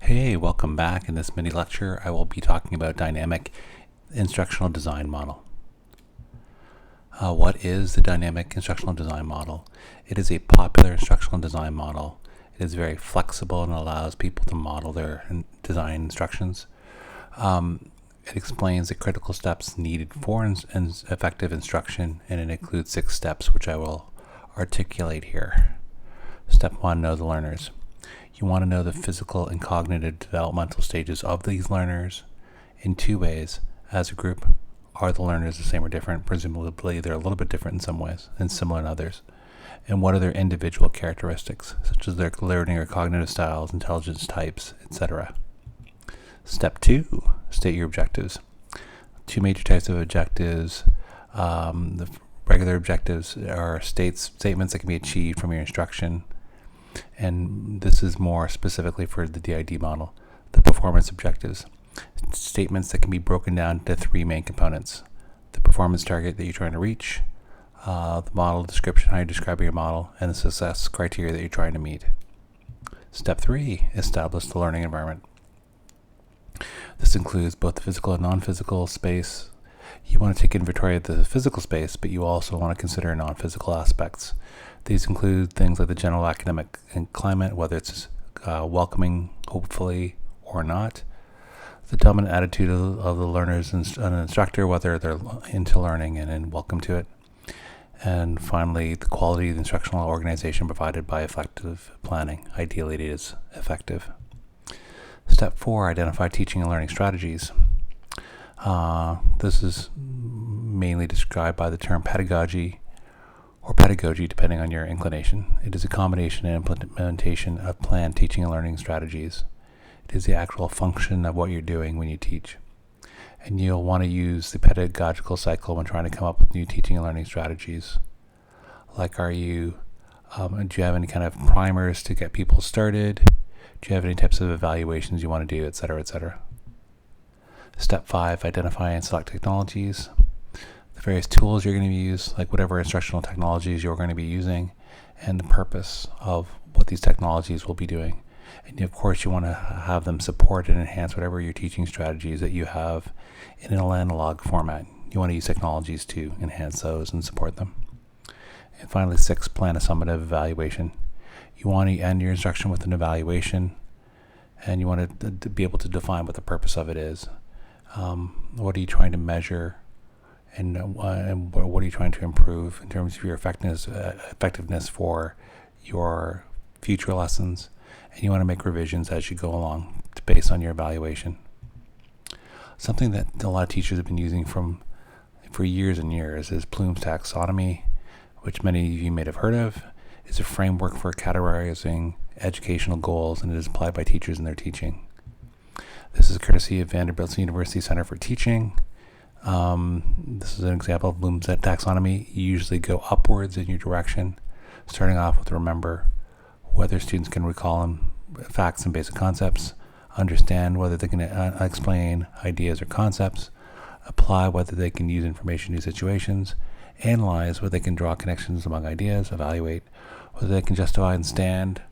Hey, welcome back. In this mini lecture, I will be talking about dynamic instructional design model. What is the dynamic instructional design model? It is a popular instructional design model. It is very flexible and allows people to model their design instructions. It explains the critical steps needed for effective instruction, and it includes 6 steps, which I will articulate here. Step 1, know the learners. You want to know the physical and cognitive developmental stages of these learners in 2 ways. As a group, are the learners the same or different? Presumably, they're a little bit different in some ways and similar in others. And what are their individual characteristics, such as their learning or cognitive styles, intelligence types, etc. Step 2, state your objectives. 2 major types of objectives. The regular objectives are statements that can be achieved from your instruction. And this is more specifically for the DID model. The performance objectives, statements that can be broken down into 3 main components: the performance target that you're trying to reach, the model description, how you're describing your model, and the success criteria that you're trying to meet. Step 3, establish the learning environment. This includes both the physical and non-physical space. You want to take inventory of the physical space, but you also want to consider non-physical aspects. These include things like the general academic climate, whether it's welcoming, hopefully, or not. The dominant attitude of the learners and an instructor, whether they're into learning and welcome to it. And finally, the quality of the instructional organization provided by effective planning. Ideally, it is effective. Step 4, identify teaching and learning strategies. This is mainly described by the term pedagogy or pedagogy, depending on your inclination. It is a combination and implementation of planned teaching and learning strategies. It is the actual function of what you're doing when you teach. And you'll want to use the pedagogical cycle when trying to come up with new teaching and learning strategies. Like, do you have any kind of primers to get people started? Do you have any types of evaluations you want to do, etc., etc.? Step 5, identify and select technologies. The various tools you're going to use, like whatever instructional technologies you're going to be using, and the purpose of what these technologies will be doing. And of course, you want to have them support and enhance whatever your teaching strategies that you have in an analog format. You want to use technologies to enhance those and support them. And finally, 6, plan a summative evaluation. You want to end your instruction with an evaluation, and you want to be able to define what the purpose of it is. What are you trying to measure, and what are you trying to improve in terms of your effectiveness for your future lessons? And you want to make revisions as you go along based on your evaluation. Something that a lot of teachers have been using for years and years is Bloom's taxonomy, which many of you may have heard of. It's a framework for categorizing educational goals, and it is applied by teachers in their teaching. This is courtesy of Vanderbilt University Center for Teaching. This is an example of Bloom's taxonomy. You usually go upwards in your direction, starting off with remember, whether students can recall facts and basic concepts, understand whether they can explain ideas or concepts, apply whether they can use information in situations, analyze whether they can draw connections among ideas, evaluate whether they can justify a stand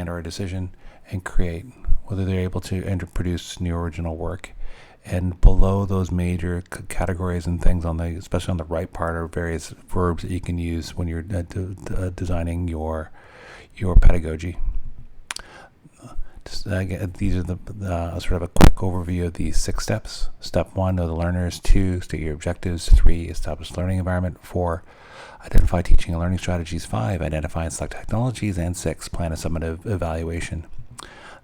or a decision, and create whether they're able to produce new original work. And below those major categories and things, especially on the right part, are various verbs that you can use when you're designing your pedagogy. These are the sort of a quick overview of these 6 steps. Step 1, know the learners. 2, state your objectives. 3, establish learning environment. 4, identify teaching and learning strategies. 5, identify and select technologies. And 6, plan a summative evaluation.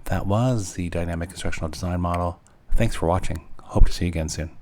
That was the dynamic instructional design model. Thanks for watching. Hope to see you again soon.